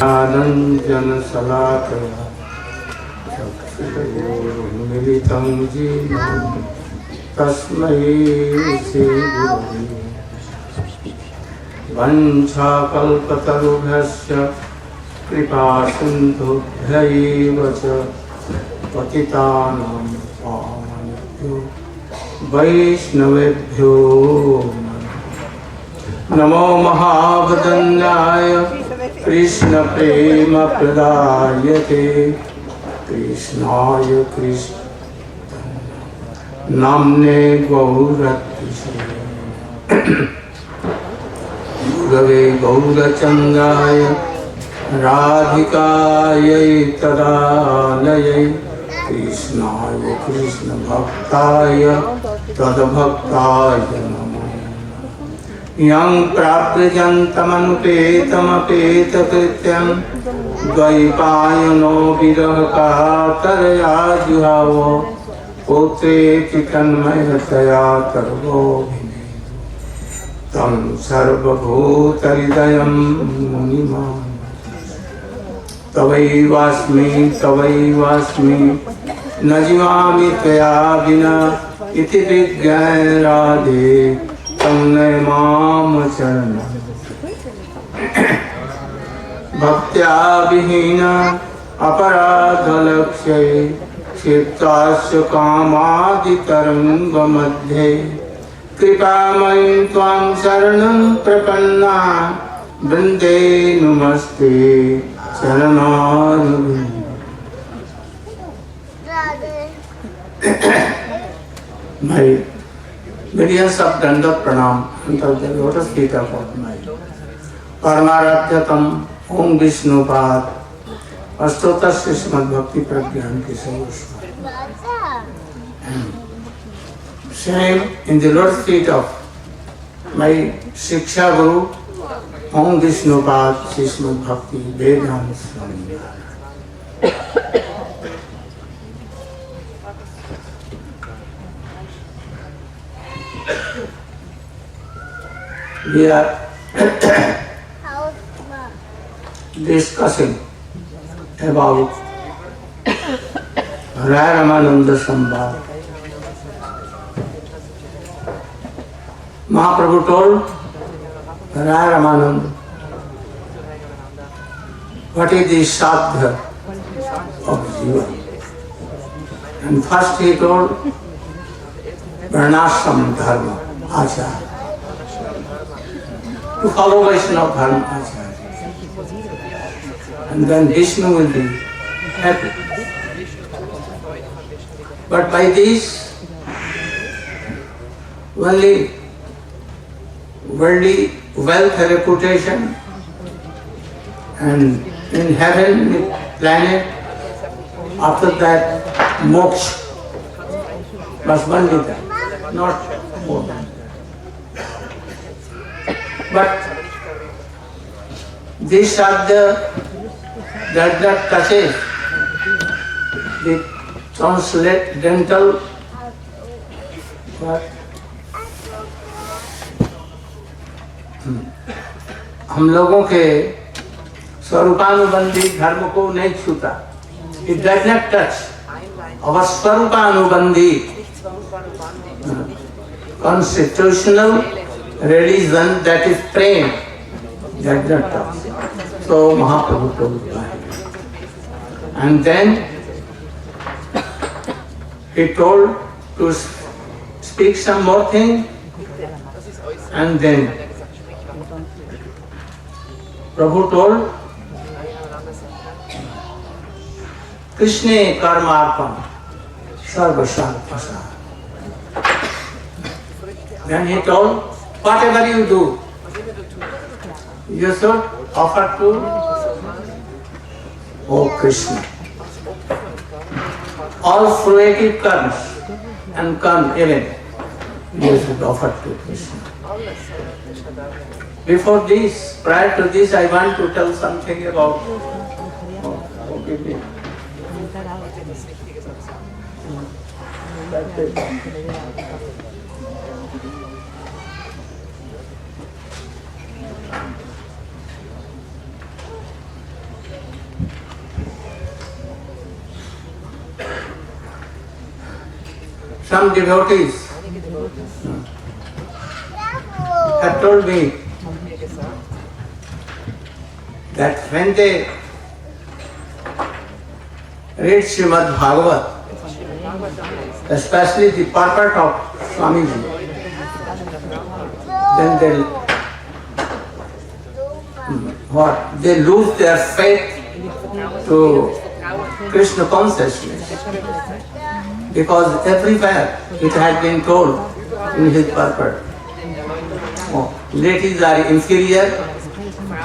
आनंदन सलाकया चक्षुरुन्मिलितं येन तस्मै श्री गुरवे वंशाकल्पतरुभ्यश्च कृपासिन्धुभ्यैव च पतितानां पावनेभ्यो वैष्णवेभ्यो नमो महावदन्याय कृष्ण प्रेम प्रदायते कृष्णाय कृष्ण नाम्ने गौरत्से गुरवे गौरचन्द्राय राधिकायै तदालयै कृष्णाय कृष्ण भक्ताय तद्भक्ताय नमः यं प्राप्यजन्तमनुपेतमपेतकृत्यं द्वैपायनो विरहकातरया जुहाव पुत्रेति तन्मयतया तर्वोऽभिनेदु तं सर्वभूतहृदयं मुनिमान् तवैवास्मि न जीवामि त्वया विना इति विज्ञाय राधे तन्नय माम चरणं भक्त्या विहीना अपराधलक्ष्ये क्षिप्तास्य कामादितरङ्गमध्ये कृपामयीं त्वां शरणं प्रपन्ना वृन्दे नमस्ते चरणारविन्दे। भाई millions of dandat pranam under the lotus feet of Almighty. Paramaradhyatam Om Visnu Pad Astotas Srimad Bhakti Pragyan Kisavusva. Same in the lotus feet of my Shiksha Guru Om Visnu Pad Srimad Bhakti Vedanta Swami. We are discussing about Ramananda Sambhava. Mahaprabhu told Ramananda what is the sadhya of Jiva. And first he told Varnashram Dharma Acharya. To follow Vaishnava Dharma Acharya. And then Vishnu will be happy. But by this, only worldly wealth, reputation, and in heaven, planet, after that, moksha, must only that, not more than that. But this sadhya does not touch the transcendental हम लोगों के स्वरूपानुबंधी धर्म को नहीं छूता. It does not touch our स्वरूपानुबंधी constitutional religion, that is praying, that does not touch. So Mahaprabhu told that. And then he told to speak some more thing, and then Prabhu told Krishna Karma Sarvasarvasa. Then he told, whatever you do, you should offer to O Krishna. All fruitive karmas and karma even you should offer to Krishna. Before this, prior to this, I want to tell something about. Forgive me. That's it. Some devotees have told me that when they read Srimad Bhagavat, especially the purport of Swamiji, then they lose their faith to Krishna consciousness. Because everywhere it has been told in his purport, ladies are inferior,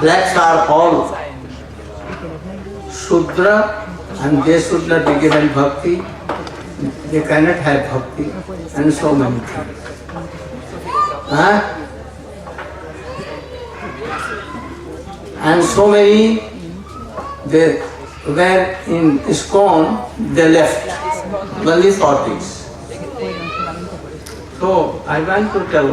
blacks are all Shudra, and they should not be given bhakti, they cannot have bhakti, and so many things. And so many, they were in ISKCON, they left. Only for this. So I want to tell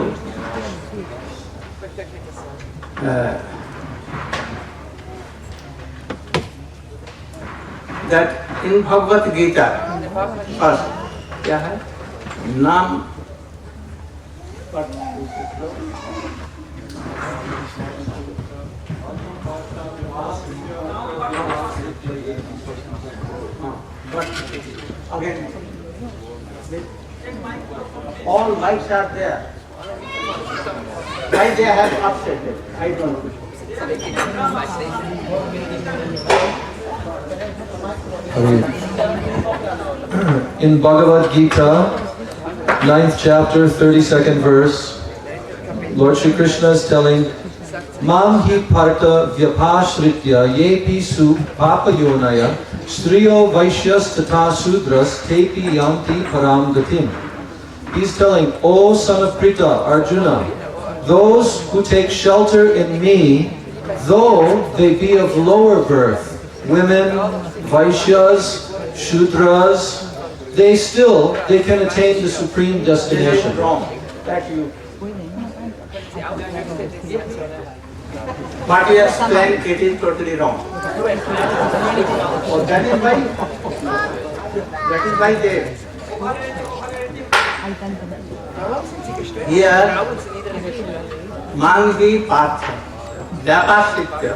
that in Bhagavad Gita, first, क्या है? नाम again, all lights are there. Why they have upset it? I don't know. In Bhagavad Gita, 9th chapter, 32nd verse, Lord Shri Krishna is telling, Mam hi parta vyapashritya yepi su papayonaya striyo vaishyas tata sudras tepi yanti param gatim. He's telling, O son of Pritha, Arjuna, those who take shelter in me, though they be of lower birth, women, Vaishyas, Shudras, they can attain the supreme destination. But you explained it is totally wrong. Oh, that is why they here Mangi Partha Vyapashritya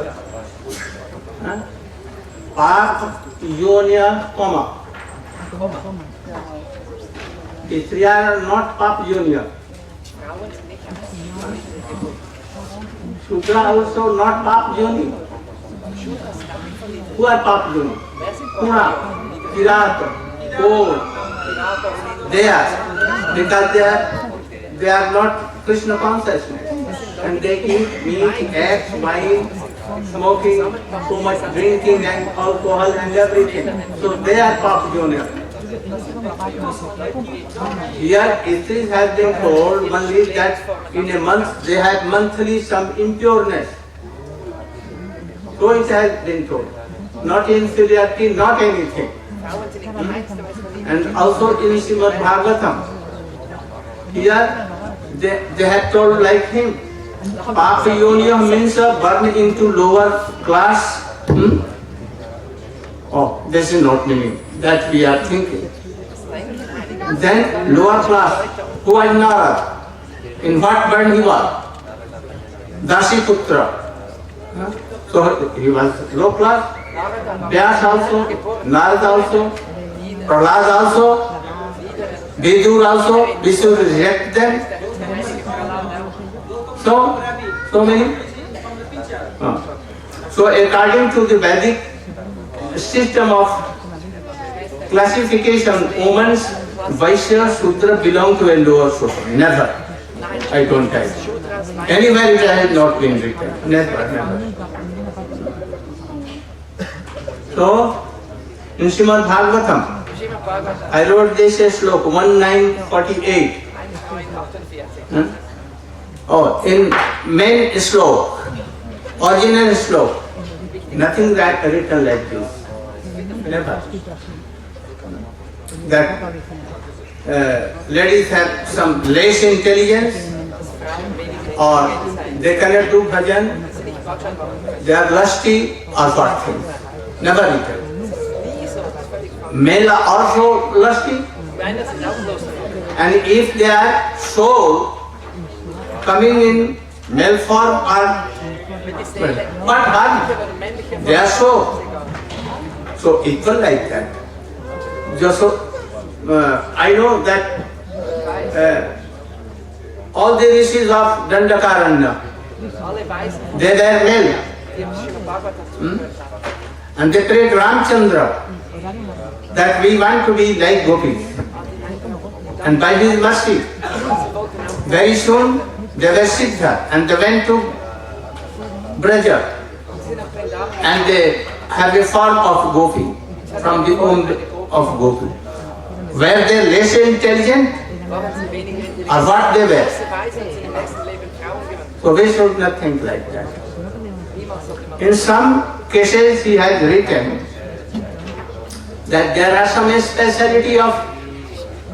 Parth Yonya Koma. The three are not Pap Yonya. Shudra also not Pap Yoni. Who are Pap Yoni? Puna, Kirata, Kod. They are, because they are not Krishna consciousness. And they eat meat, eggs, wine, smoking, so much drinking and alcohol and everything. So they are Pap Yoni. Here it has been told only that in a month they have monthly some impureness. So it has been told. Not inferiority, not anything. And also in Srimad Bhagavatam, here they have told like him, Papa Yoniya means burn into lower class. Oh, this is not meaning that we are thinking. Then lower class, who are Narayana? In what band he was? Dasi Putra. So he was low class. Vyas also, Narada also, Prahlad also, Vidur also, Visnu reject them. So many. So according to the Vedic system of classification, women's Vaishya Shudra belong to a lower social. Never. I don't have. Anywhere it has not been written. Never. So, in Srimad Bhagavatam, I wrote this slok 1948. Oh, in main slok, original slok, nothing that written like this. Never. That ladies have some less intelligence, or they cannot do bhajan, they are lusty or what things. Never written. Men are also lusty, and if they are soul coming in male form or what harm? They are so equal like that. Just so, I know that all the rishis of Dandakaranya, they were male. And they prayed Ramchandra that we want to be like gopis. And by his mercy, very soon they were Siddha and they went to Braja and they have a form of gopi from the womb of gopi. Were they less intelligent or what they were? So we should not think like that. In some cases he has written that there are some speciality of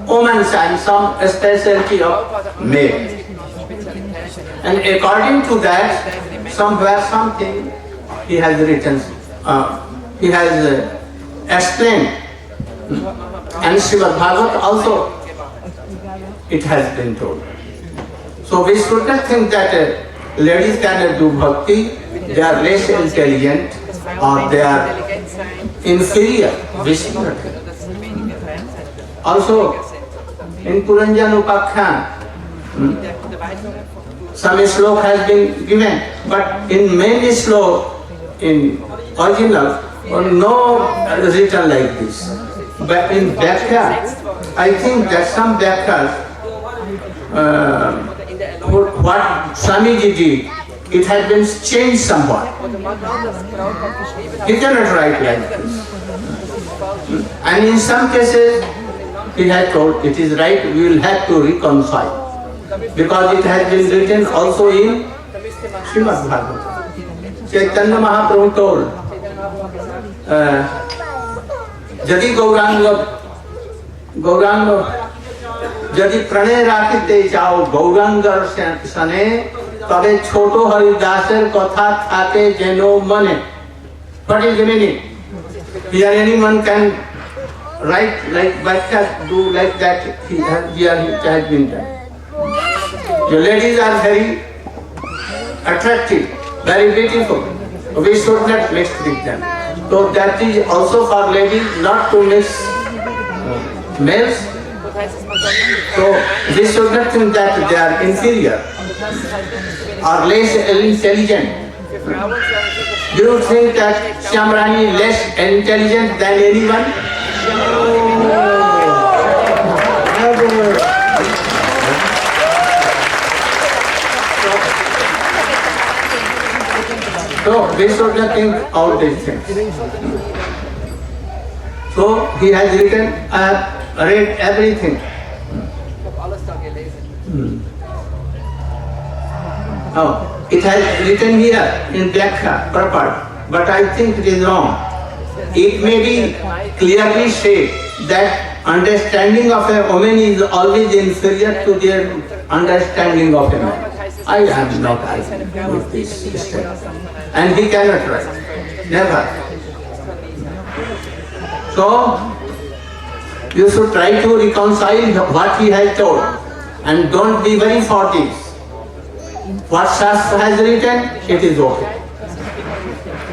women and some speciality of male. And according to that, somewhere something he has written, he has explained. And Srimad Bhagavatam also, it has been told. So we should not think that ladies cannot do bhakti, they are less intelligent or they are inferior. Visnu. Also, in Puranjan Upakhyan, some slok has been given, but in many slok, in original, no written like this. But in Bhakya, I think that some Bhaktas, what Swamiji did, it has been changed somewhat. He cannot write like this. And in some cases, he has told, it is right, we will have to reconcile. Because it has been written also in Srimad Bhagavatam. Chaitanya Mahaprabhu told, Jadi Gauranga, Jadi Pranay Rakite Jao Gaurangar Sane, Tabe Choto Haridaser Kotha Thake Jeno Mane. What is the meaning? Here anyone can write like Bhakta, do like that, here it has been done. The ladies are very attractive, very beautiful. We should not mix with them. So that is also for ladies not to mix males. So we should not think that they are inferior or less intelligent. Do you think that Shyamrani is less intelligent than anyone? So we should not think all these things. So he has written, I have read everything. Oh, it has written here in Bhakti purport, but I think it is wrong. It may be clearly said that understanding of a woman is always inferior to their understanding of a man. I am not arguing with this statement. And he cannot write. Never. So, you should try to reconcile what he has told. And don't be very for this. What Shastra has written, it is okay.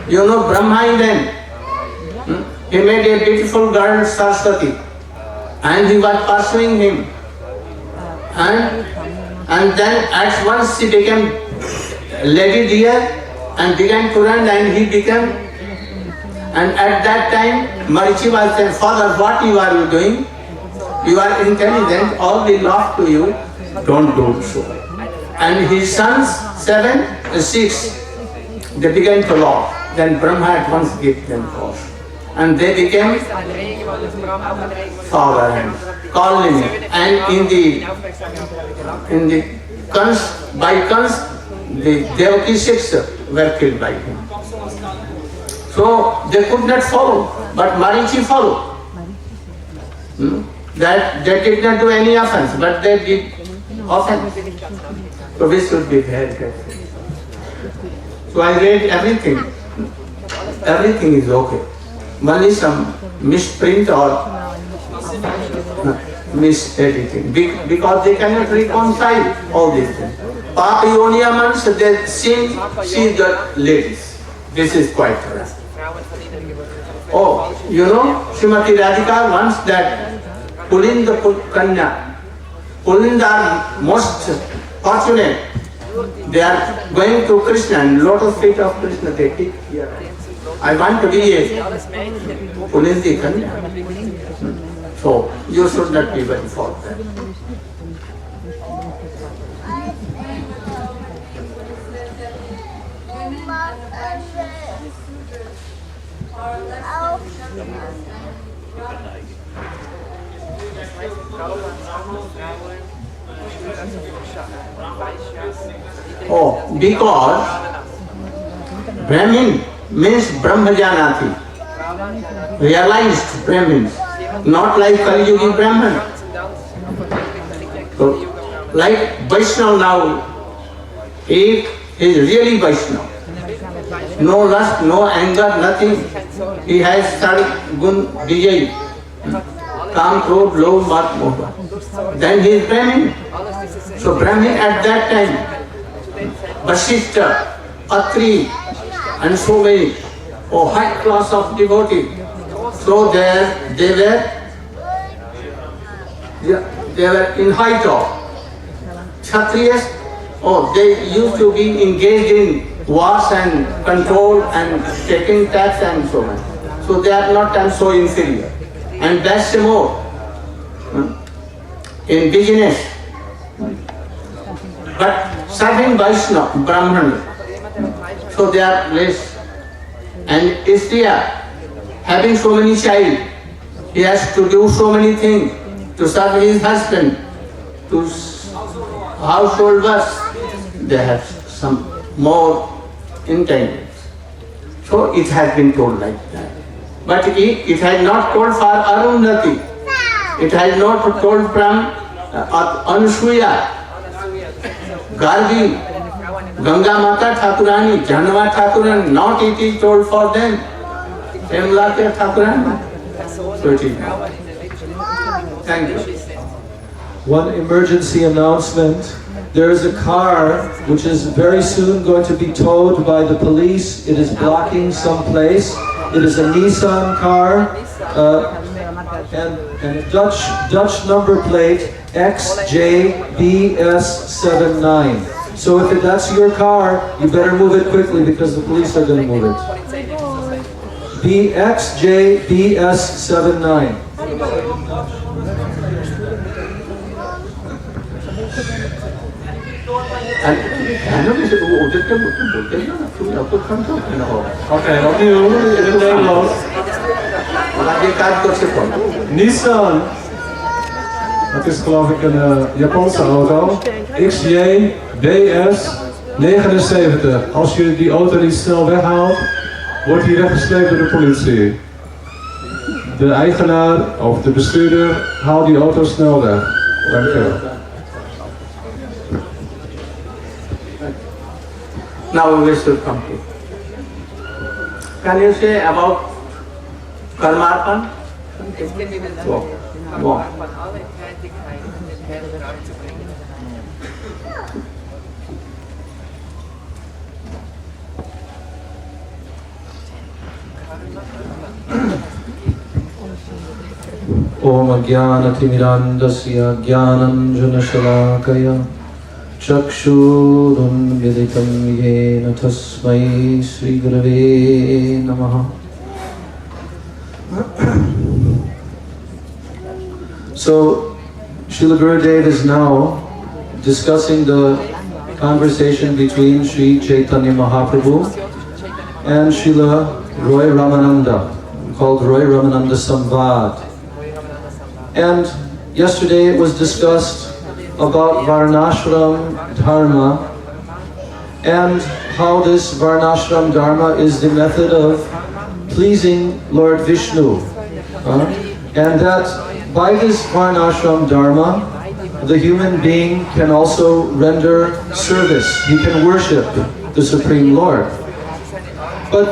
You know Brahma Indian. He made a beautiful girl Saraswati. And he was pursuing him. And then at once she became lady dear and began to run and he became, and at that time Marichi was saying, Father, what you are doing? You are intelligent, all will laugh to you, don't do so. And his sons, 7, 6, they began to laugh. Then Brahma at once gave them force. And they became father and calling him. And in the Kans, by Kans, the Devaki 6 were killed by him. So they could not follow, but Marichi followed. That they did not do any offense, but they did offense. So we should be very careful. So I read everything. Everything is okay. Only some misprint or misediting. Because they cannot reconcile all these things. Papa Yoniyamans, they see the ladies. This is quite correct. Oh, you know, Srimati Radhika wants that Pulinda Kanya. Pulinda are most fortunate. They are going to Krishna and lotus feet of Krishna they take here. I want to be a Pulindi Kanya. So you should not be very for that. Oh, because Brahmin means Brahmajanati, realized Brahmins, not like Kali Yugi Brahman. So, like Vaishnava now, he is really Vaishnava. No lust, no anger, nothing. He has Sargun Vijay, Kam, Krodh, Lobh, Mat, Moha. Then he is Brahmin. So Brahmin at that time, Vasishtha, Atri, and so many, high class of devotees. So they were in height of Kshatriyas. They used to be engaged in wars and control and taking tax and so on. So they are not so inferior. And that's more in business. But serving Vaishnava, Brahman, so they are less. And Istriya, having so many child, he has to do so many things to serve his husband, to household work. They have some more intentions. So it has been told like that. But it has not told for Arundhati. It has not told from Anusuya, Gargi, Ganga Mata Thakurani, Janava Thakurani, not it is told for them. Hemlata Thakurani. So it is. Thank you. One emergency announcement. There is a car which is very soon going to be towed by the police. It is blocking some place. It is a Nissan car and Dutch number plate XJBS79. So if that's your car, you better move it quickly because the police are going to move it. XJBS79. Oké, opnieuw in het Nederlands. Nissan. Dat is geloof ik een Japanse auto. XJBS 79. Als je die auto niet snel weghaalt, wordt hij weggesleept door de politie. De eigenaar of de bestuurder haalt die auto snel weg. Dank je wel. Now we should complete. Can you say about Karmarpan? Wow. Om Ajnanatirmirandasya Jnananjanashalakaya Chakshurunmilitam yena tasmai Sri Gurave Namaha. So, Srila Gurudeva is now discussing the conversation between Sri Chaitanya Mahaprabhu and Srila Roy Ramananda, called Roy Ramananda Samvad. And yesterday it was discussed about Varnashram Dharma and how this Varnashram Dharma is the method of pleasing Lord Vishnu. And that by this Varnashram Dharma, the human being can also render service. He can worship the Supreme Lord. But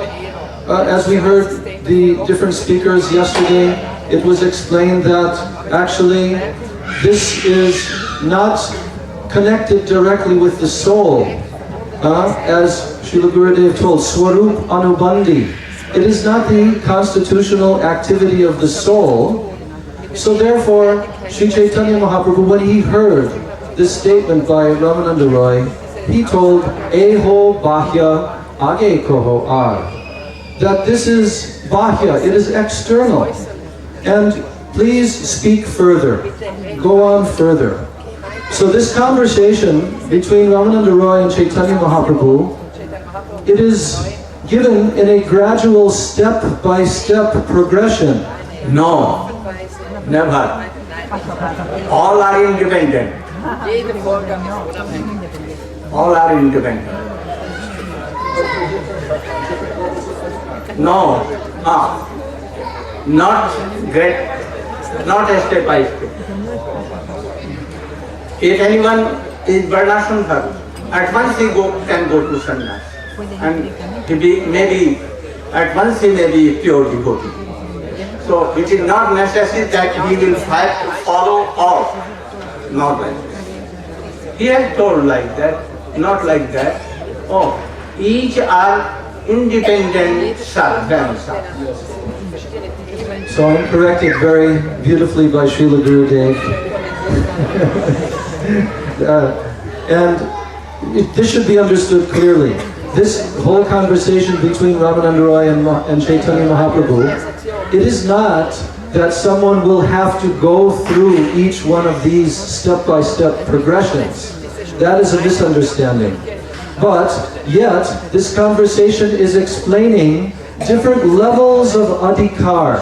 as we heard the different speakers yesterday, it was explained that actually this is not connected directly with the soul. As Srila Gurudeva told, Swarup Anubandhi. It is not the constitutional activity of the soul. So therefore, Sri Chaitanya Mahaprabhu, when he heard this statement by Ramananda Roy, he told, Eho Bahya Age Koho Ar. That this is Bahya, it is external. And please speak further. Go on further. So this conversation between Ramananda Roy and Chaitanya Mahaprabhu, it is given in a gradual step-by-step progression. No, never. All are independent. All are independent. No, not a step by step. If anyone is Varnashram Dharma, at once he can go to sannyas, and at once he may be pure devotee. So it is not necessary that he will follow all. Not like that. He has told like that, not like that. Oh, each are independent sadhana. So I'm corrected very beautifully by Srila Gurudeva. And this should be understood clearly. This whole conversation between Ramananda Roy and Chaitanya Mahaprabhu, it is not that someone will have to go through each one of these step-by-step progressions. That is a misunderstanding. But yet, this conversation is explaining different levels of adhikar,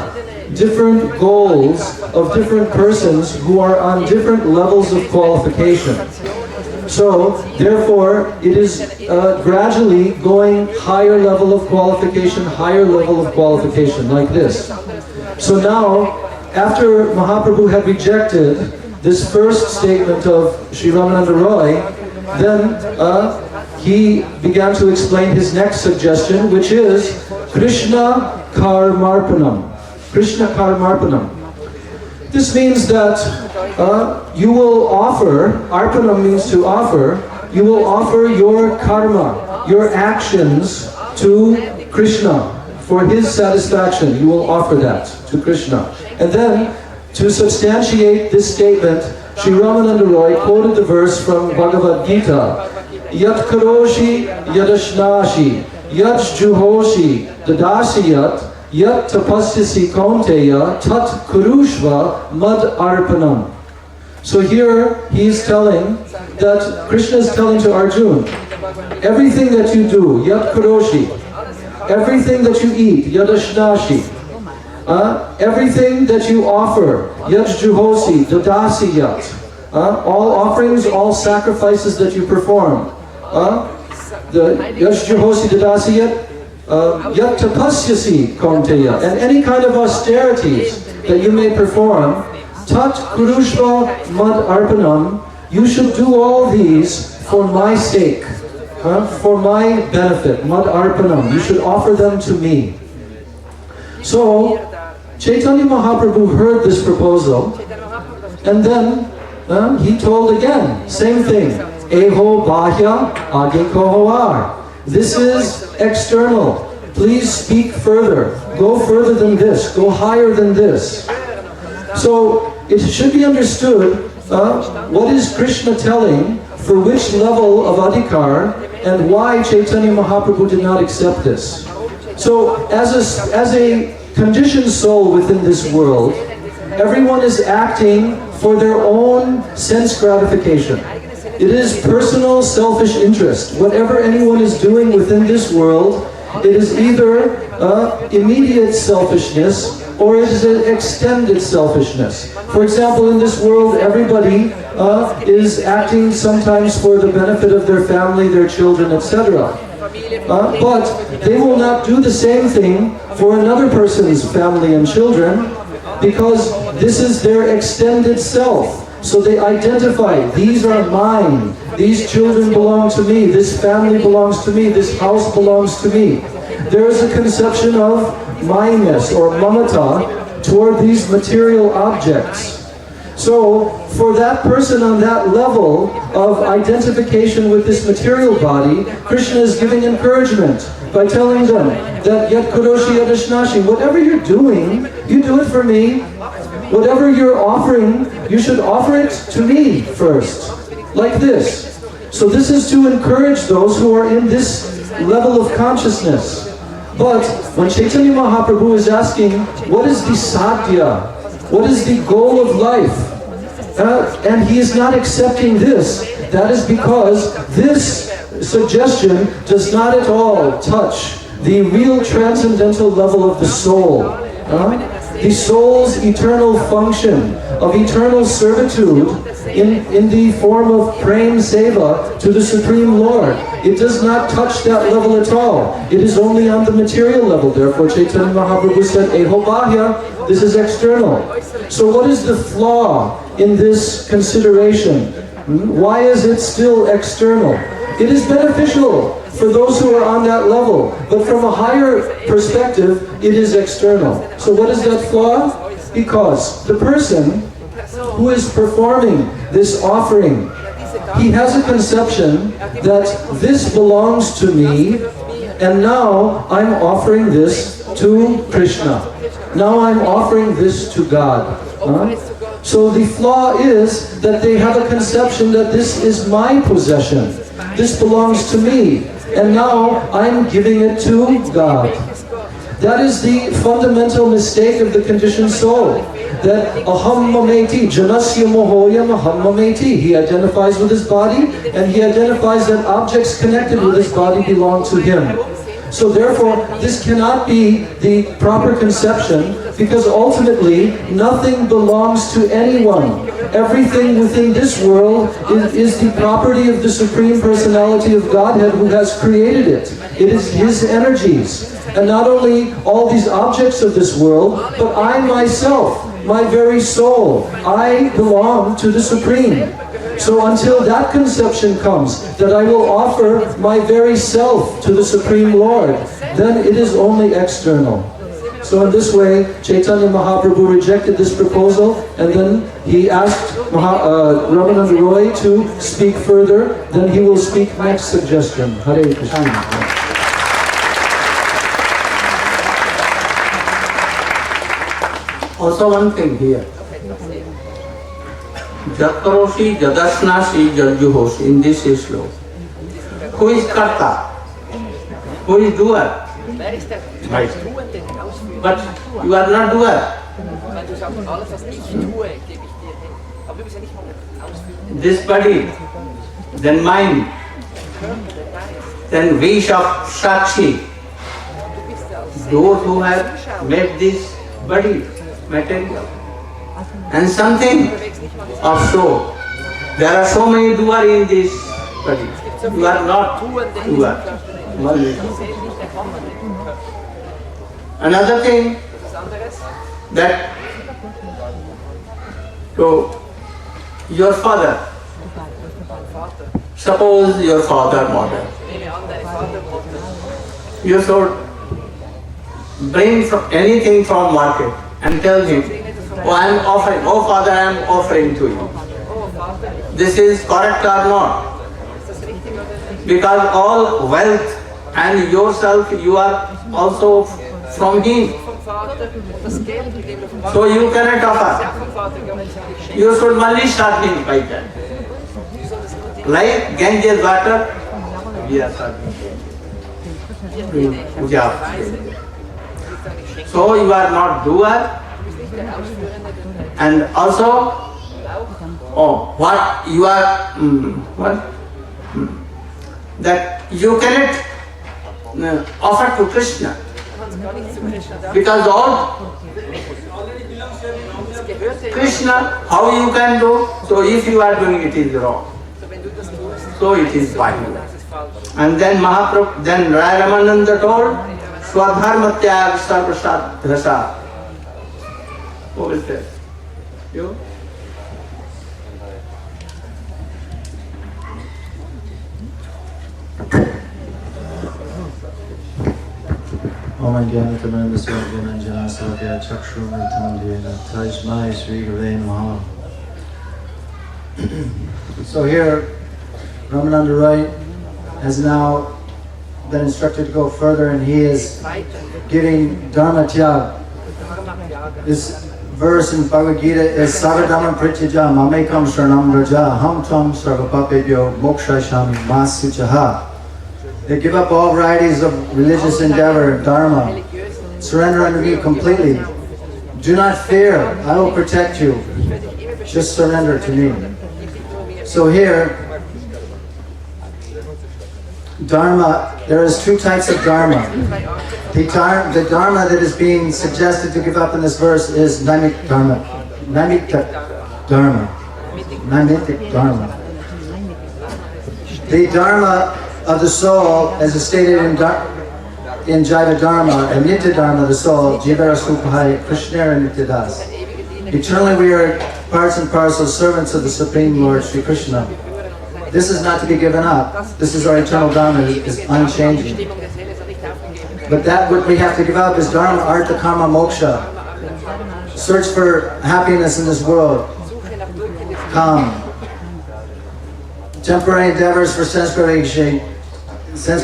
different goals of different persons who are on different levels of qualification. So, therefore, it is gradually going higher level of qualification, like this. So now, after Mahaprabhu had rejected this first statement of Sri Ramananda Roy, then he began to explain his next suggestion, which is Krishna Karmarpanam. Krishna Karmarpanam. This means that you will offer, arpanam means to offer, you will offer your karma, your actions to Krishna for his satisfaction. You will offer that to Krishna. And then, to substantiate this statement, Sri Ramananda Roy quoted the verse from Bhagavad Gita, Yat karoshi yadashnashi, yat juhoshi dadasiyat, Yat tapasyasi kaunteya tat kurushva mad arpanam. So here he is telling that Krishna is telling to Arjuna, everything that you do, yat karoshi, everything that you eat, yadashnashi, everything that you offer, yat juhosi, dadasi yat, all offerings, all sacrifices that you perform, the yat juhosi dadasi yat, yat tapasyasi kaunteya, and any kind of austerities that you may perform, tat kurushva mad arpanam, you should do all these for my sake, for my benefit, mad arpanam, you should offer them to me. So, Chaitanya Mahaprabhu heard this proposal, and then he told again, same thing, Eho Bahya Age Kohoar. This is external. Please speak further. Go further than this. Go higher than this. So it should be understood what is Krishna telling, for which level of adhikar, and why Chaitanya Mahaprabhu did not accept this. So as a conditioned soul within this everyone is acting for their own sense gratification. It is personal selfish interest. Whatever anyone is doing within this world, it is either immediate selfishness or it is an extended selfishness. For example, in this world, everybody is acting sometimes for the benefit of their family, their children, etc. But they will not do the same thing for another person's family and children because this is their extended self. So they identify, these are mine, these children belong to me, this family belongs to me, this house belongs to me. There is a conception of mineness or mamata toward these material objects. So for that person on that level of identification with this material body, Krishna is giving encouragement by telling them that yat karoshi yadashnashi, whatever you're doing, you do it for me. Whatever you're offering, you should offer it to me first, like this. So this is to encourage those who are in this level of consciousness. But when Chaitanya Mahaprabhu is asking, what is the sadhya? What is the goal of life? And he is not accepting this. That is because this suggestion does not at all touch the real transcendental level of the soul. The soul's eternal function of eternal servitude in the form of prem seva to the Supreme Lord. It does not touch that level at all. It is only on the material level. Therefore Chaitanya Mahaprabhu said, Eho bahya, this is external. So what is the flaw in this consideration? Why is it still external? It is beneficial for those who are on that level, but from a higher perspective, it is external. So what is that flaw? Because the person who is performing this offering, he has a conception that this belongs to me, and now I'm offering this to Krishna. Now I'm offering this to God. So the flaw is that they have a conception that this is my possession. This belongs to me. And now I'm giving it to God. That is the fundamental mistake of the conditioned soul. That aham mameti, janasya mohoyam aham mameti. He identifies with his body, and he identifies that objects connected with his body belong to him. So therefore, this cannot be the proper conception, because ultimately, nothing belongs to anyone. Everything within this world is the property of the Supreme Personality of Godhead who has created it. It is His energies. And not only all these objects of this world, but I myself, my very soul, I belong to the Supreme. So until that conception comes, that I will offer my very self to the Supreme Lord, then it is only external. So in this way, Chaitanya Mahaprabhu rejected this proposal, and then he asked Ramananda Roy to speak further. Then he will speak next suggestion. Hare Krishna. Also one thing here. Jatkaroshi, Jadashnashi, Jarjuhoshi, in this sloka. Who is Karta? Who is doer? Right. But you are not doer. This body, then mind, then wish of Sakshi. Those who have made this body material. And something of soul. There are so many doers in this body. You are not doer. Another thing, that to your father, suppose your father mother, you should bring anything from market and tell him, oh, I am offering, oh father, I am offering to you. This is correct or not? Because all wealth and yourself, you are also from him. So you cannot offer. You should only start him by that. Like Ganges water, we are starting. So you are not doer, and also oh, what you are, that you cannot offer to Krishna. Because all Krishna, how you can do? So if you are doing it is wrong. So it is binding. And then Mahaprabhu, then Rai Ramananda told, Swadharma tyag sarvasat dhasa. Who will tell? You? Om Jnana Jnana Salakya Chakshurmritam Dhyena Tajmai Sri Gurave Namaha. So here, Ramananda Roy has now been instructed to go further, and he is giving Dharma Tyag. This verse in Bhagavad Gita is Sarvadhamma Prityaja Mamekam Sharanam Raja Ham Tvam Sarvapapedyo Mokshashami Masuchaha. They give up all varieties of religious endeavor, dharma. Surrender unto me completely. Do not fear, I will protect you. Just surrender to me. So here, dharma, there is two types of dharma. The dharma that is being suggested to give up in this verse is namic dharma. Namic dharma. Namic dharma. The dharma of the soul, as is stated in Jiva Dharma and Nitya Dharma of the soul, Jivara Supahai Krishnara Nityadas. Eternally we are parts and parcels, servants of the Supreme Lord Sri Krishna. This is not to be given up. This is our eternal Dharma, is unchanging. But that what we have to give up is Dharma, Artha, Karma, Moksha. Search for happiness in this world. Come. Temporary endeavors for sense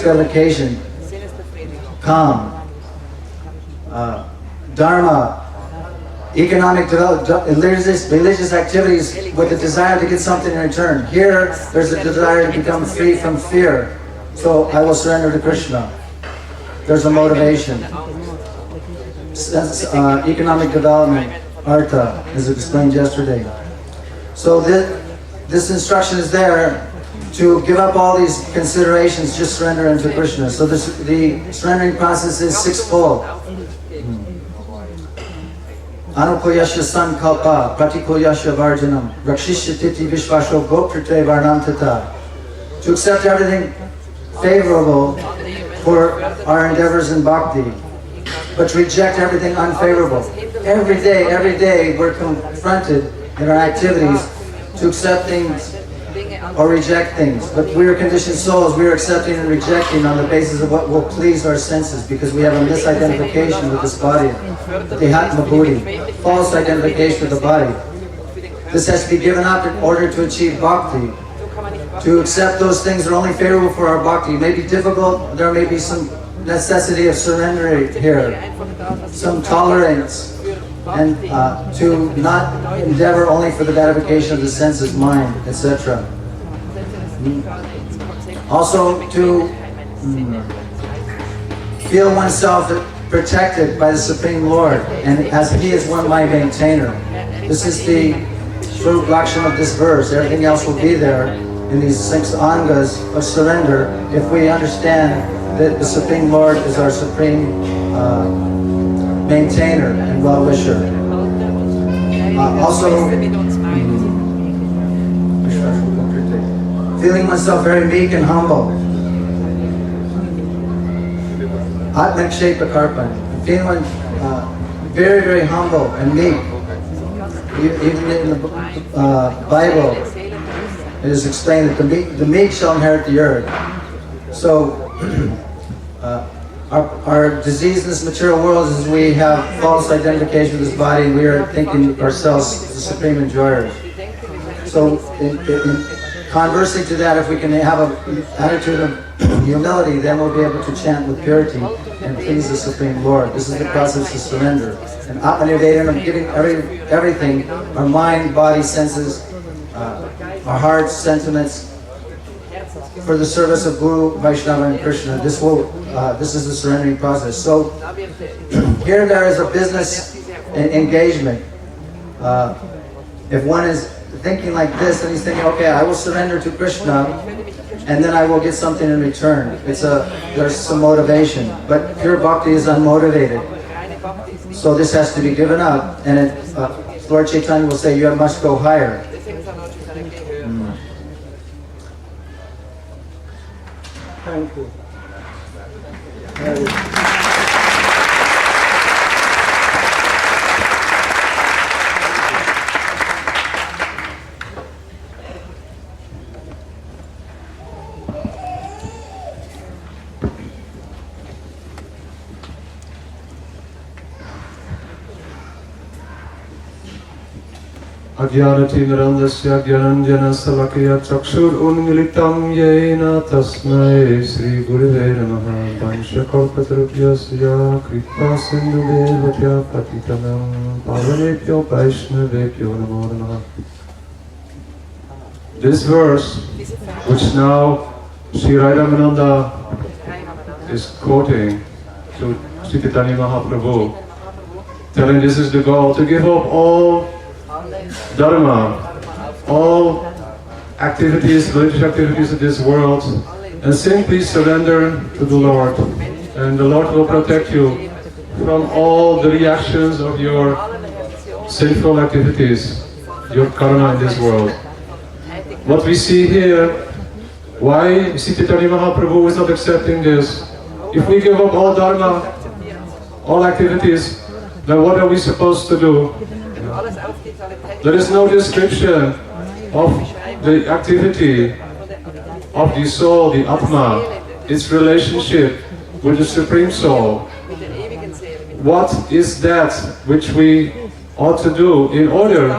gratification. Come. Dharma, economic development, religious activities with the desire to get something in return. Here, there's a desire to become free from fear. So I will surrender to Krishna. There's a motivation. Economic development, artha, as explained yesterday. So this instruction is there to give up all these considerations, just surrender into Krishna. So the surrendering process is sixfold. Anukoyasya sankalpa, pratikoyasya varjanam, rakshishyatiti vishvasho goprite varnantata. To accept everything favorable for our endeavors in bhakti, but to reject everything unfavorable. Every day we're confronted in our activities to accept things or reject things. But we are conditioned souls, we are accepting and rejecting on the basis of what will please our senses, because we have a misidentification with this body, the Hatma Buddhi, false identification with the body. This has to be given up in order to achieve bhakti. To accept those things that are only favorable for our bhakti. It may be difficult, there may be some necessity of surrender here, some tolerance, and to not endeavor only for the gratification of the senses, mind, etc. Also to feel oneself protected by the Supreme Lord, and as He is one my maintainer. This is the true Lakshana of this verse. Everything else will be there in these 6 angas of surrender if we understand that the Supreme Lord is our supreme maintainer and well-wisher. Also, feeling myself very meek and humble. Atmakshepa Karpan. Feeling very, very humble and meek. Even in the Bible, it is explained that the meek shall inherit the earth. So, our disease in this material world is we have false identification with this body, and we are thinking ourselves the supreme enjoyers. So, in conversing to that, if we can have an attitude of humility, then we'll be able to chant with purity and please the Supreme Lord. This is the process of surrender. And Atmanivedana, giving everything, our mind, body, senses, our hearts, sentiments, for the service of Guru, Vaishnava, and Krishna. This is the surrendering process. So here there is a business engagement. If one is thinking like this, and he's thinking, okay, I will surrender to Krishna, and then I will get something in return. There's some motivation, but pure bhakti is unmotivated. So this has to be given up, and Lord Chaitanya will say, you must go higher. Thank you. Ajnanatirandasya Jnananjana Salakaya Chakshur Unmilitam Yena Tasmai Sri Gurudeva Namaha Vanshakalpatarubhyasya Kripa Sindhubheva Patitanam Pavanebhyo Vaishnavebhyo Namo Namaha. This verse, which now Sri Ramananda is quoting to Sri Chaitanya Mahaprabhu, telling this is the goal, to give up all dharma, all activities, religious activities of this world, and simply surrender to the Lord. And the Lord will protect you from all the reactions of your sinful activities, your karma in this world. What we see here, why Sri Chaitanya Mahaprabhu is not accepting this? If we give up all dharma, all activities, then what are we supposed to do? There is no description of the activity of the soul, the Atma, its relationship with the Supreme Soul. What is that which we ought to do in order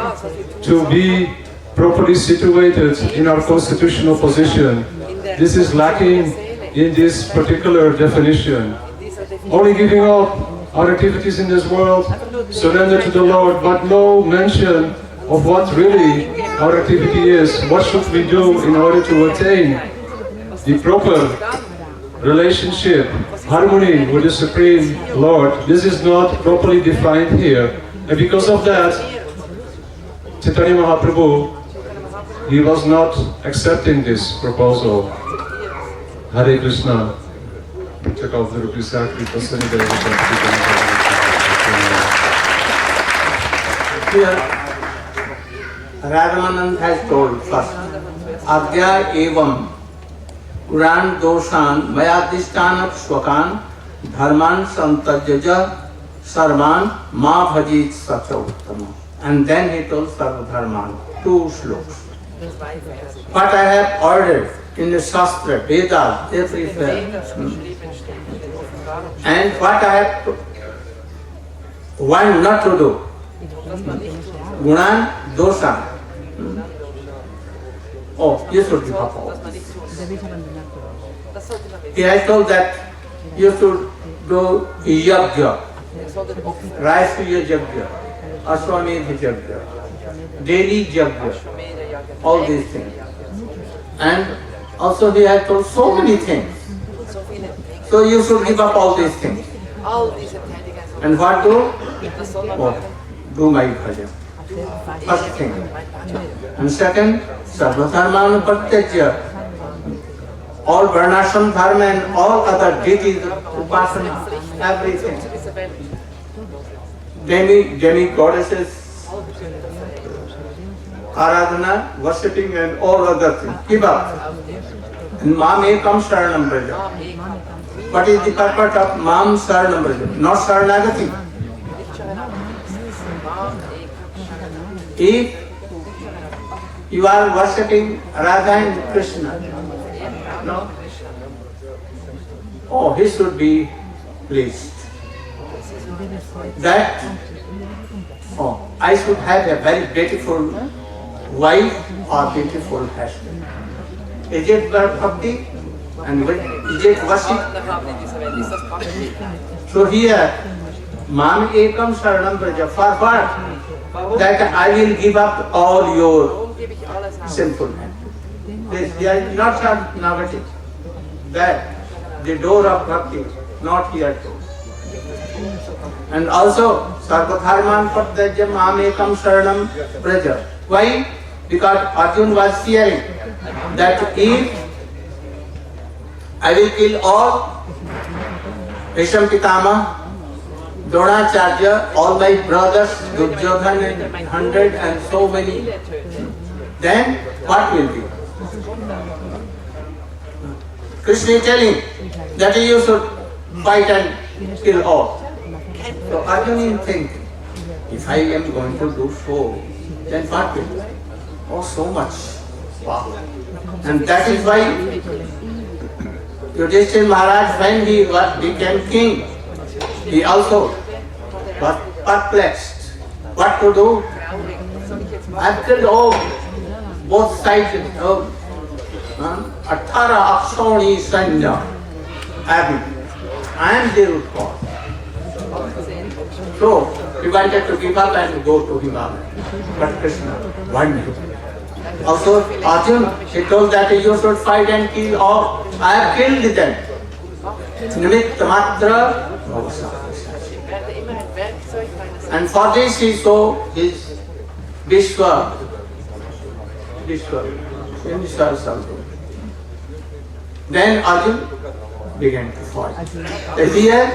to be properly situated in our constitutional position? This is lacking in this particular definition. Only giving up our activities in this world, surrender to the Lord, but no mention of what really our activity is. What should we do in order to attain the proper relationship, harmony with the Supreme Lord? This is not properly defined here. And because of that, Chaitanya Mahaprabhu, he was not accepting this proposal. Hare Krishna. Check out the Here, Ramanand has told first, Adya evam Quran doshan mayadishtanat swakan dharman santajaja sarvan ma bhajit sachauttam. And then he told Sarva Dharman, 2 slokas. What I have ordered in the Shastra, Vedas, they prefer. And what I have want not to do. Gunan, doshan. Oh, you should give up all. He has told that you should do yajna, Raishya yajna, Ashwamedha yajna, daily yajna, all these things. And also he has told so many things. So you should give up all these things. And what do? Oh, do my bhajan. First thing. And second, Sarva Dharmanu Pratyajya. All Varnashram Dharma and all other deities, Upasana, everything. Demi goddesses, Aradhana, worshipping and all other things. Give up. And Mam Ekam Sharanam Braja. What is the purpose of Mam Sharanam Braja? Not Sharanagati. If you are worshipping Radha and Krishna, no? Oh, he should be pleased. That, oh, I should have a very beautiful wife or beautiful husband. Is it bhakti? And is it worship? So here, Mam Ekam Sharanam Braja, for what? That I will give up all your sinfulness. They are not negative. That the door of bhakti, not here too. And also, Sarva Dharman Pratyajya Mam Ekam Sharanam Braja. Why? because Arjuna was fearing that if I will kill all Bhishma Pitama, Dronacharya, all my brothers, Duryodhan and 100 and so many, then what will be? Krishna is telling that you should fight and kill all. So Arjuna is thinking, if I am going to do so, then what will be? Oh, so much power. And that is why Yudhishthira Maharaj, when he became king, he also was perplexed. What to do? After all, both sides of Athara Akshoni Sanya, I am their God. So he wanted to give up and go to Himalaya. But Krishna warned him. Also, Arjuna, he told that you should fight and kill all. I have killed them. Nimitta matra. And for this he saw his Vishwa something. Then Arjuna began to fight. Here,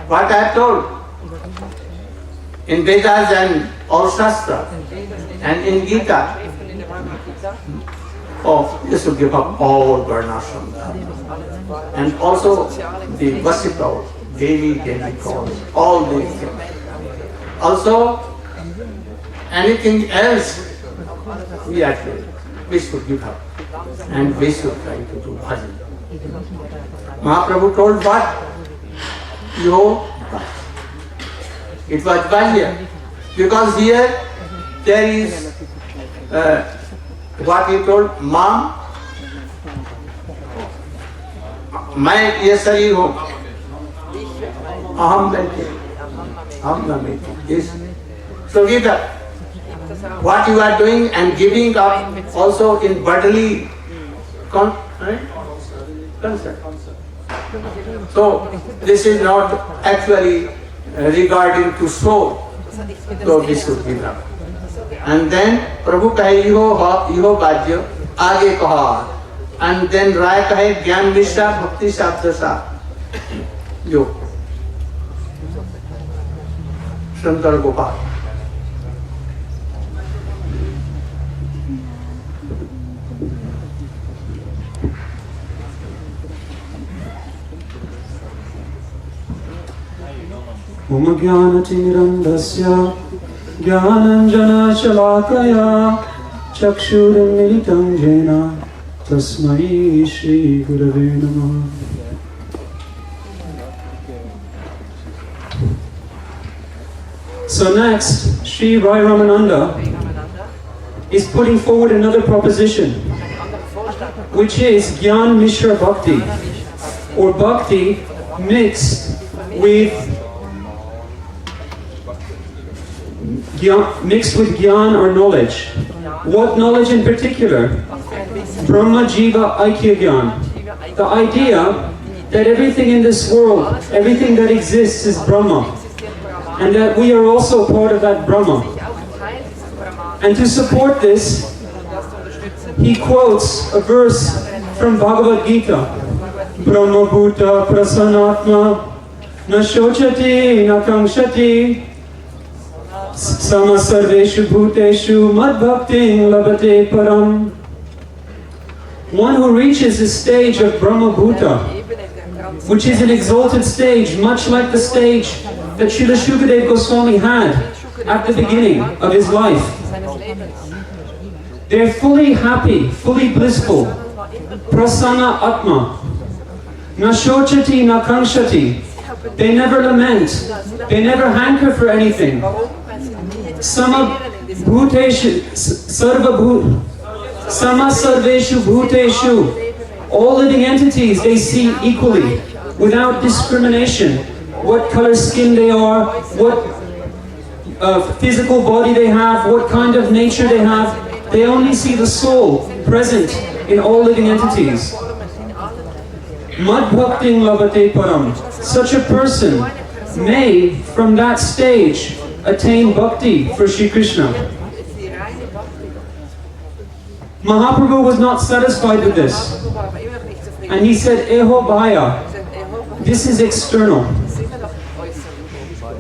what I have told in Vedas and all Shastra and in Gita, you should give up all varnashram and also the worship of daily calls, all these things. Also, anything else we should give up and we should try to do bhajan. Mahaprabhu told what? It was Bahya, because here there is what he told, Mam, मैं ये शरीर हूँ, अहम बैठे, हम न बैठे. Yes. So give up what you are doing and giving up also in bodily concern. So this is not actually regarding to soul. So we should give up. And then Prabhu kahe iho bhajya aage kaha. And then Rai kahe Gyan Mishra Bhakti Shabdasa. Yo. Shankar Gopal. Om Jnanatirandasya Jnananjana Shalakaya Chakshurmilitam Jena Tasmai Shri Gurave Namah. So next, Sri Rai Ramananda is putting forward another proposition, which is Gyan Mishra Bhakti, or Bhakti mixed with Gyan or knowledge. What knowledge in particular? Brahma Jiva Aikya Gyan. The idea that everything in this world, everything that exists is Brahma, and that we are also part of that Brahma. And to support this, he quotes a verse from Bhagavad Gita. Brahma Bhuta Prasanatma Na Shochati Na Kamshati Sama Sarveshu Bhuteshu Mad Bhaktin Labate Param. One who reaches the stage of Brahma Bhuta, which is an exalted stage, much like the stage that Srila Shukadeva Goswami had at the beginning of his life. They're fully happy, fully blissful. Prasanna Atma. Na shochati na kamshati. They never lament. They never hanker for anything. Sama bhuteshu, sama sarveshu bhuteshu. All living entities they see equally, without discrimination. What color skin they are, what physical body they have, what kind of nature they have. They only see the soul present in all living entities. Mad bhaktin labate param. Such a person may, from that stage, attain bhakti for Sri Krishna. Mahaprabhu was not satisfied with this. And he said, Eho Bhaya, this is external.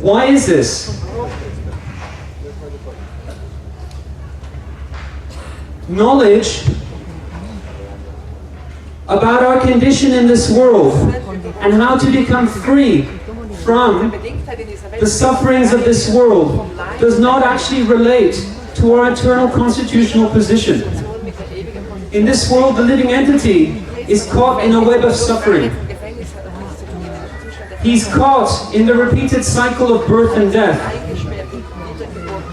Why is this? Knowledge about our condition in this world and how to become free from the sufferings of this world does not actually relate to our eternal constitutional position. In this world, the living entity is caught in a web of suffering. He's caught in the repeated cycle of birth and death.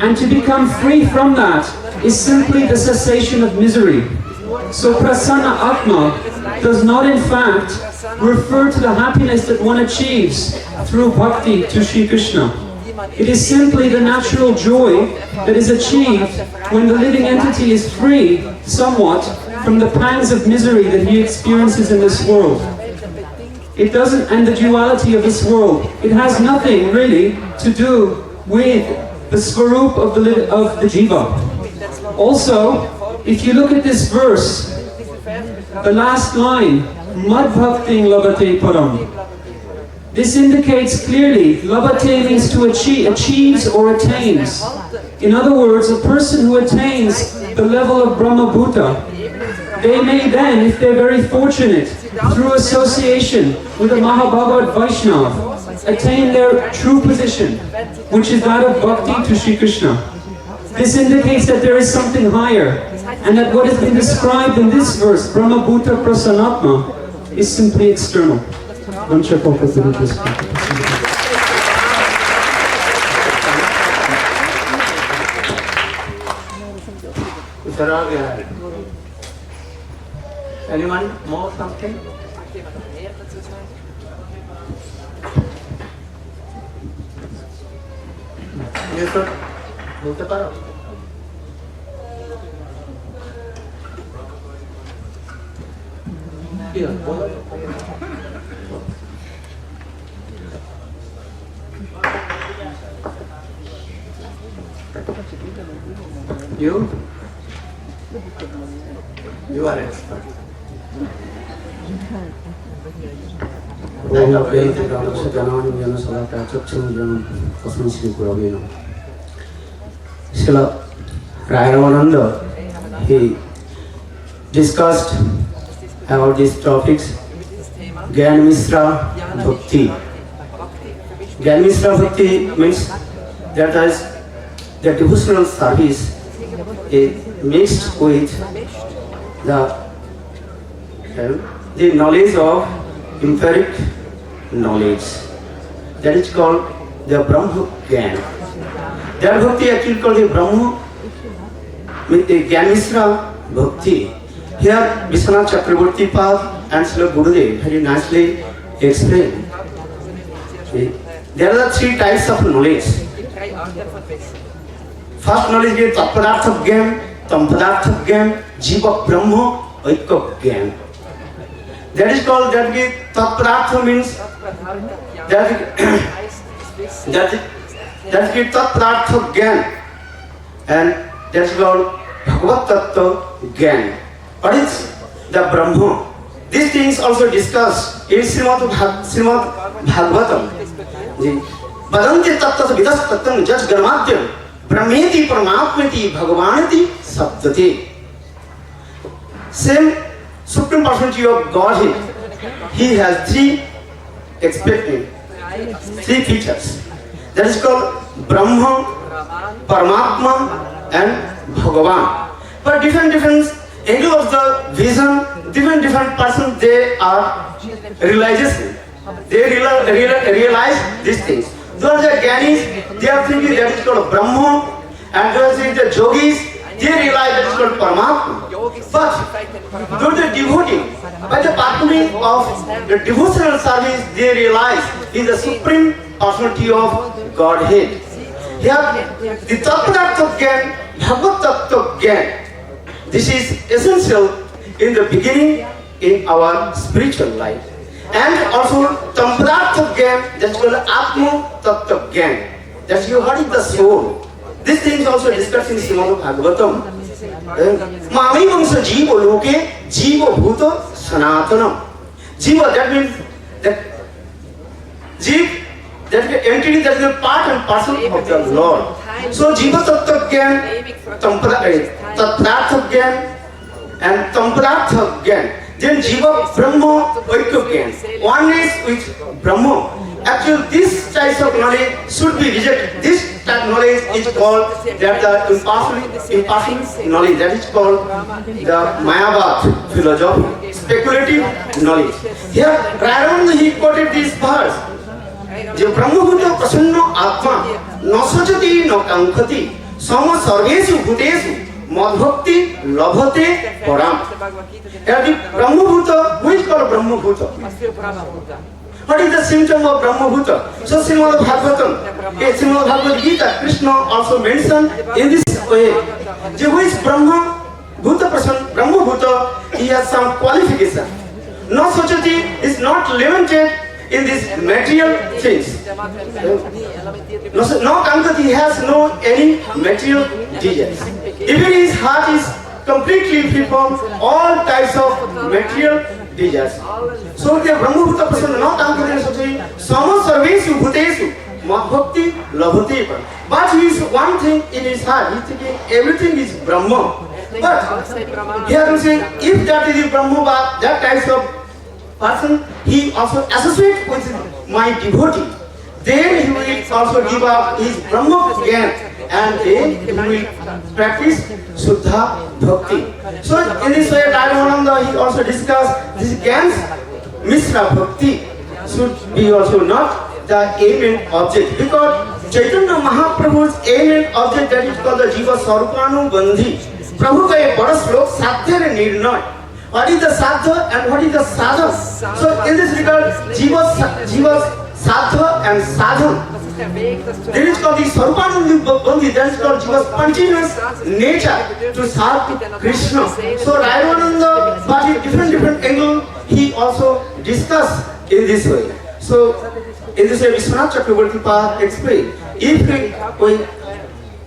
And to become free from that is simply the cessation of misery. So prasanna atma does not in fact refer to the happiness that one achieves through bhakti to Sri Krishna. It is simply the natural joy that is achieved when the living entity is free somewhat from the pangs of misery that he experiences in this world. It doesn't, and the duality of this world, it has nothing really to do with the svarup of the jiva. Also, if you look at this verse, the last line, Mad Bhakting Labate Param. This indicates clearly, Labate means to achieve, achieves or attains. In other words, a person who attains the level of Brahma Bhuta, they may then, if they're very fortunate, through association with a Mahabhagavad Vaishnava, attain their true position, which is that of bhakti to Sri Krishna. This indicates that there is something higher, and that what has been described in this verse, Brahma Bhuta Prasanatma, is simply external. Anyone more something? Yes, sir. বলতে পারো? You are expert. Srila Rayananda, he discussed about these topics. Gyan Mishra Bhakti. Gyan Mishra Bhakti means that is the devotional service is mixed with the knowledge of empiric knowledge. That is called the Brahma Gyan. That Bhakti actually called the Brahma with the Gyan Mishra Bhakti. Here Visnu Chakravarti Pad and Srila Gurudeva very nicely explained. There are three types of knowledge. First knowledge is Tattva Gyan, Tampadartha Gyan, Jiva Brahma Aikya Gyan. That is called, that Tattva means that is Tattva Gyan, and that is called Bhagavad Tattva Gyan. What is the Brahma? These things also discussed in Srimad Bhagavatam. Badanti Tattva Vidas Tattam Jaj Ganamadhyam Brahmeti Paramatmeti Bhagavanati Sabdati. Same Supreme Personality of Godhead, he has three features. That is called Brahma, Paramatma and Bhagavan. But different angle of the vision, different persons, they are realization. They realize these things. Those are Gyanis, they are thinking that is called Brahma, and those are the Yogis, they realize that is called Paramatma. But those are devotees, by the partnering of the devotional service, they realize is the Supreme Personality of Godhead. Here, the Tattva Gyan, Bhagavad Tattva Gyan, this is essential in the beginning in our spiritual life. And also Tampadartha Gyan, that's called Atma Tattva Gyan. That's you, what is the soul. These things also discussed in Srimad Bhagavatam. Mami Vamsa Jiva Loke, Jiva Bhuta Sanatanam. Jiva, that means that Jiva, that is entity, that is a part and parcel of the Lord. So Jiva Tattva Gyan, Tattva Gyan, and Tamparartha Gyan. Then Jiva Brahma Vaikya Gyan. One is with Brahma. Actually, this type of knowledge should be rejected. This type of knowledge is called that the impartial knowledge. That is called the Mayavad philosophy, speculative knowledge. Here, Narayana he quoted this verse. जो ब्रह्मभूत प्रसन्न आत्मा न सचति न कांक्षति सम सर्वेषु भूतेषु मद्भक्ति लभते पराम. Here the Brahmabhuta, who is called Brahmabhuta? What is the symptom of Brahmabhuta? So Srimad Bhagavatam, Srimad Bhagavad Gita, Krishna also mentioned in this way. Who is Brahma Bhuta person, Brahmabhuta, he has some qualification. No Sachati is not limited in these material things. No Kankati, he has no any material desires. Even his heart is completely free from all types of material desires. So the Brahmabhuta person, not Kankati, Sama Sarveshu Bhuteshu, Bhakti Labhati. But he is one thing in his heart, he is thinking everything is Brahma. But here we say, if that is the Brahma, that type of person, he also associates with my devotee. Then he will also give up his Brahma Gyan and then he will practice Suddha Bhakti. So in this way, Tridandisvami he also discussed this Gyan's Mishra Bhakti should be also not the aim and object. Because Chaitanya Mahaprabhu's aim and object, that is called the Jiva Sarupanu Bandhi. Prabhu ka ek bada slok Sadhya and Nirnay. What is the sadha and what is the sadhana? So in this regard, Jiva's sadha and sadhana. There is called the Sarupanu Bandhi, that is called Jiva's continuous nature to serve Krishna. So Rayananda, but in different angle, he also discussed in this way. So in this way, Vishwanath Chakravarti explained, if we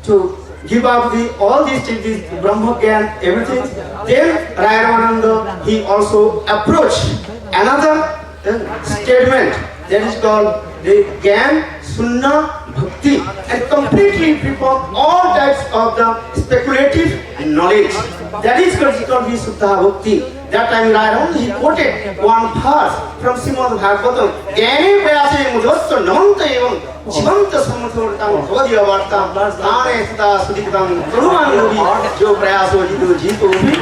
to give up all these things, Brahma Gyan, everything, then Rayananda he also approached another statement that is called the Gyan Sunna Bhakti, and completely free from all types of the speculative knowledge. That is called the Suddha Bhakti. That time Narayana he quoted one verse from Srimad Bhagavatam. Gyane prayase mudhvasta namanta evam jivanta samathavartam bhavadya vartam dhane sata sudhitam kanuman nubi jo prayaso jitu jitu bhi.